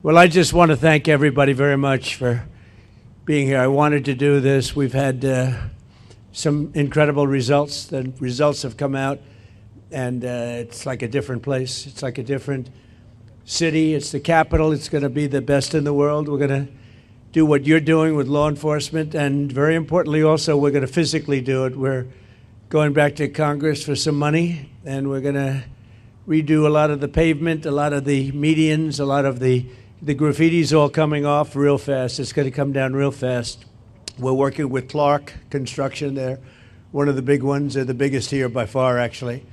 Well, I just want to thank everybody very much for being here. I wanted to do this. We've had some incredible results. The results have come out, and it's like a different place. It's like a different city. It's the capital. It's going to be the best in the world. We're going to do what you're doing with law enforcement, and very importantly also, we're going to physically do it. We're going back to Congress for some money, and we're going to redo a lot of the pavement, a lot of the medians, a lot of the graffiti's all coming off real fast. It's going to come down real fast. We're working with Clark Construction. They're one of the big ones. They're the biggest here by far, actually.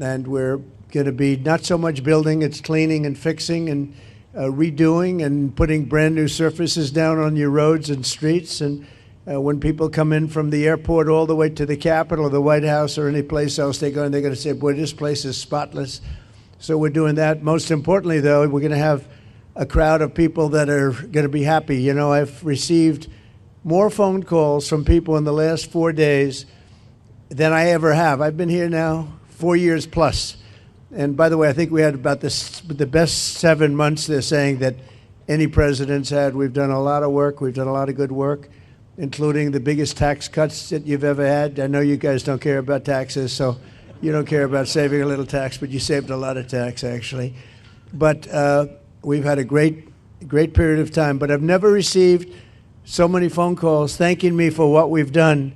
And we're going to be not so much building, it's cleaning and fixing and redoing and putting brand new surfaces down on your roads and streets. And when people come in from the airport all the way to the Capitol or the White House or any place else they go, and they're going to say, boy, this place is spotless. So we're doing that. Most importantly, though, we're going to have a crowd of people that are going to be happy. You know, I've received more phone calls from people in the last 4 days than I ever have. I've been here now 4 years plus. And by the way, I think we had about the best 7 months, they're saying, that any president's had. We've done a lot of work. We've done a lot of good work, including the biggest tax cuts that you've ever had. I know you guys don't care about taxes, so you don't care about saving a little tax, but you saved a lot of tax, actually. But we've had a great period of time. But I've never received so many phone calls thanking me for what we've done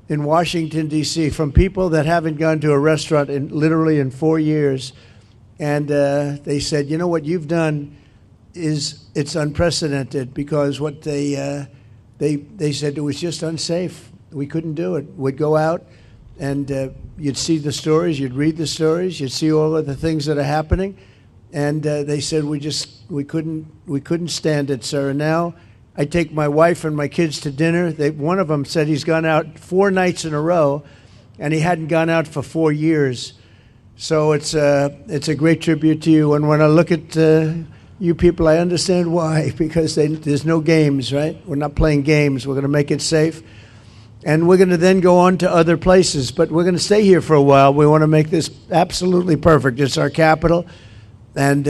in Washington, D.C., from people that haven't gone to a restaurant literally in 4 years. And they said, you know, what you've done it's unprecedented, because what they said, it was just unsafe. We couldn't do it. We'd go out and you'd see the stories, you'd read the stories, you'd see all of the things that are happening. And they said, we couldn't stand it, sir. And now I take my wife and my kids to dinner. One of them said he's gone out 4 nights in a row, and he hadn't gone out for 4 years. So it's a great tribute to you. And when I look at you people, I understand why, because there's no games, right? We're not playing games. We're going to make it safe. And we're going to then go on to other places. But we're going to stay here for a while. We want to make this absolutely perfect. It's our capital. And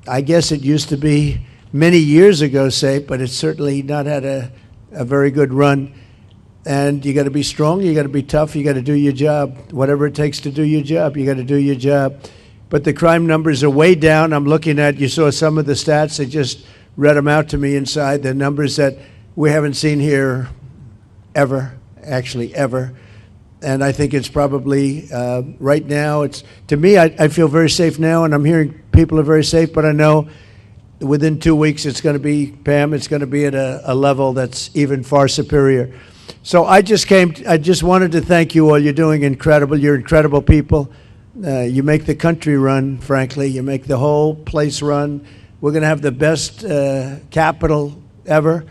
I guess it used to be many years ago safe, but it's certainly not had a very good run. And you got to be strong, you got to be tough, you got to do your job. Whatever it takes to do your job, you got to do your job. But the crime numbers are way down. I'm looking at, you saw some of the stats, they just read them out to me inside, the numbers that we haven't seen here ever, actually ever. And I think it's probably, right now, to me, I feel very safe now, and I'm hearing people are very safe, but I know within 2 weeks it's going to be, Pam, it's going to be at a level that's even far superior. So I just wanted to thank you all. You're doing incredible. You're incredible people. You make the country run, frankly. You make the whole place run. We're going to have the best Capitol ever.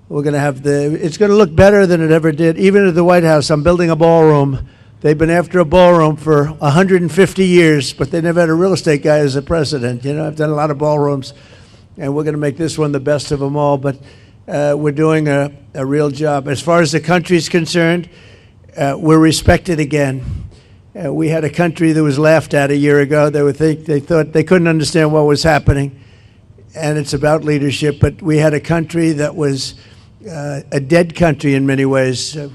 We're going to have it's going to look better than it ever did. Even at the White House, I'm building a ballroom. They've been after a ballroom for 150 years, but they never had a real estate guy as a president. You know, I've done a lot of ballrooms, and we're going to make this one the best of them all. But we're doing a real job. As far as the country is concerned, we're respected again. We had a country that was laughed at a year ago. They thought they couldn't understand what was happening, and it's about leadership. But we had a country that was a dead country in many ways. I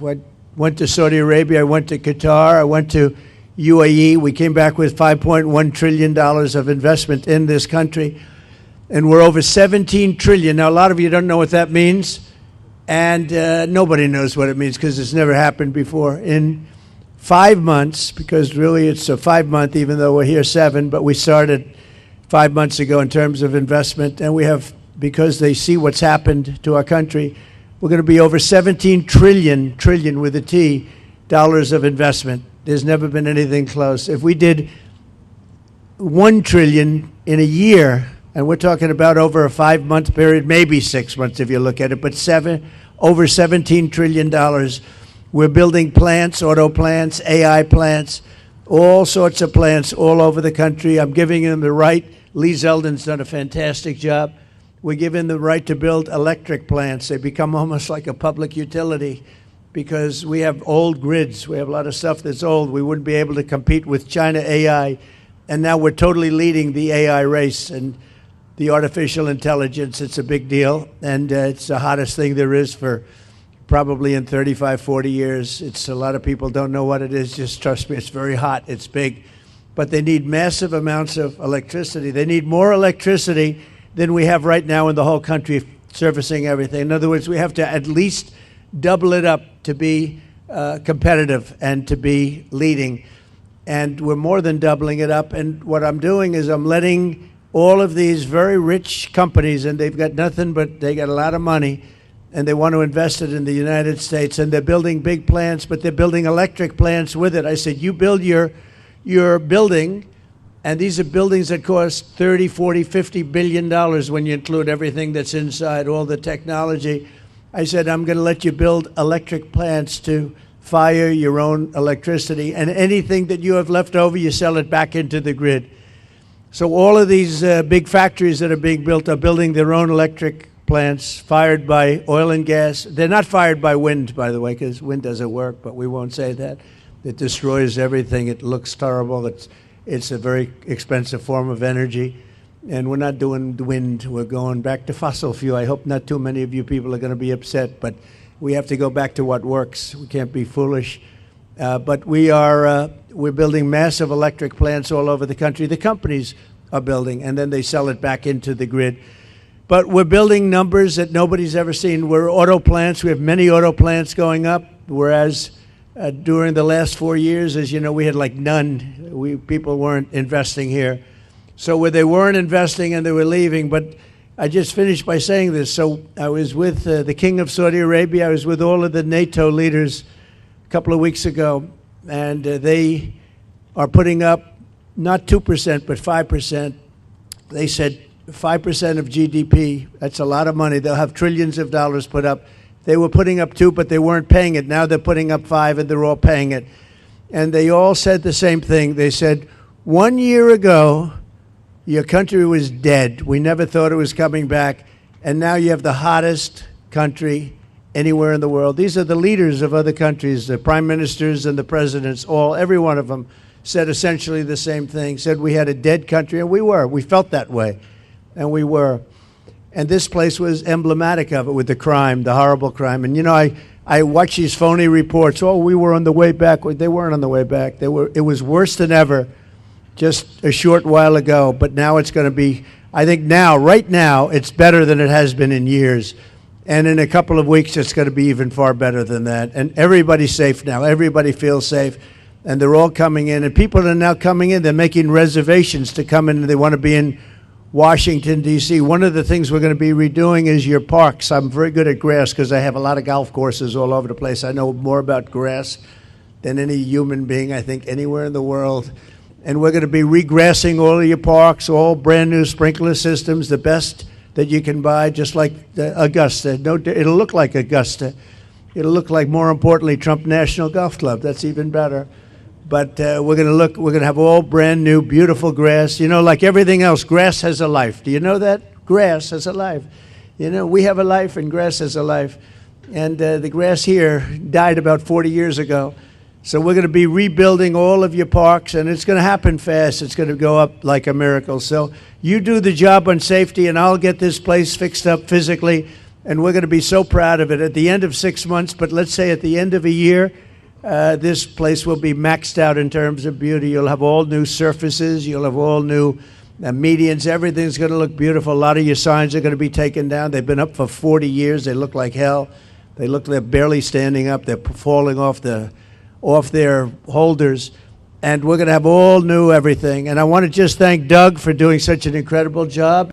went to Saudi Arabia, I went to Qatar, I went to UAE. We came back with $5.1 trillion of investment in this country, and we're over 17 trillion. Now, a lot of you don't know what that means, and nobody knows what it means because it's never happened before. In 5 months, because really it's a 5-month, even though we're here 7, but we started 5 months ago in terms of investment, and we have, because they see what's happened to our country, we're going to be over 17 trillion with a T, dollars of investment. There's never been anything close. If we did 1 trillion in a year, and we're talking about over a 5-month period, maybe 6 months if you look at it, but over $17 trillion. We're building plants, auto plants, AI plants, all sorts of plants all over the country. I'm giving them the right. Lee Zeldin's done a fantastic job. We give them the right to build electric plants. They become almost like a public utility because we have old grids. We have a lot of stuff that's old. We wouldn't be able to compete with China AI. And now we're totally leading the AI race. And the artificial intelligence. It's a big deal, and it's the hottest thing there is for probably in 35, 40 years. It's a lot of people don't know what it is. Just trust me, it's very hot. It's big. But they need massive amounts of electricity. They need more electricity than we have right now in the whole country servicing everything. In other words, we have to at least double it up to be competitive and to be leading. And we're more than doubling it up. And what I'm doing is I'm letting all of these very rich companies, and they've got nothing but they got a lot of money, and they want to invest it in the United States, and they're building big plants, but they're building electric plants with it. I said, you build your building, and these are buildings that cost 30, 40, 50 billion dollars when you include everything that's inside, all the technology. I said, I'm going to let you build electric plants to fire your own electricity, and anything that you have left over, you sell it back into the grid. So all of these big factories that are being built are building their own electric plants fired by oil and gas. They're not fired by wind, by the way, because wind doesn't work, but we won't say that. It destroys everything. It looks terrible. It's a very expensive form of energy. And we're not doing wind. We're going back to fossil fuel. I hope not too many of you people are going to be upset, but we have to go back to what works. We can't be foolish. But we're building massive electric plants all over the country. The companies are building, and then they sell it back into the grid. But we're building numbers that nobody's ever seen. We're auto plants. We have many auto plants going up, whereas during the last 4 years, as you know, we had like none. People weren't investing here. So where they weren't investing and they were leaving. But I just finished by saying this. So I was with the King of Saudi Arabia. I was with all of the NATO leaders a couple of weeks ago, and they are putting up not 2%, but 5%. They said 5% of GDP, that's a lot of money. They'll have trillions of dollars put up. They were putting up 2, but they weren't paying it. Now they're putting up 5, and they're all paying it. And they all said the same thing. They said, 1 year ago, your country was dead. We never thought it was coming back. And now you have the hottest country anywhere in the world. These are the leaders of other countries, the prime ministers and the presidents, every one of them said essentially the same thing, said we had a dead country, and we were. We felt that way, and we were. And this place was emblematic of it with the crime, the horrible crime. And, you know, I watch these phony reports. Oh, we were on the way back. They weren't on the way back. It was worse than ever just a short while ago. But now it's going to be, I think now, right now, it's better than it has been in years. And in a couple of weeks, it's going to be even far better than that. And everybody's safe now. Everybody feels safe. And they're all coming in. And people are now coming in. They're making reservations to come in. And they want to be in Washington, D.C. One of the things we're going to be redoing is your parks. I'm very good at grass because I have a lot of golf courses all over the place. I know more about grass than any human being, I think, anywhere in the world. And we're going to be regrassing all of your parks, all brand new sprinkler systems, the best that you can buy, just like Augusta. No, it'll look like Augusta. It'll look like, more importantly, Trump National Golf Club. That's even better. But we're going to have all brand new, beautiful grass. You know, like everything else, grass has a life. Do you know that? Grass has a life. You know, we have a life and grass has a life. And the grass here died about 40 years ago. So we're going to be rebuilding all of your parks, and it's going to happen fast. It's going to go up like a miracle. So you do the job on safety, and I'll get this place fixed up physically, and we're going to be so proud of it at the end of 6 months. But let's say at the end of a year, this place will be maxed out in terms of beauty. You'll have all new surfaces. You'll have all new medians. Everything's going to look beautiful. A lot of your signs are going to be taken down. They've been up for 40 years. They look like hell. They're barely standing up. They're falling off their holders. And we're going to have all new everything. And I want to just thank Doug for doing such an incredible job.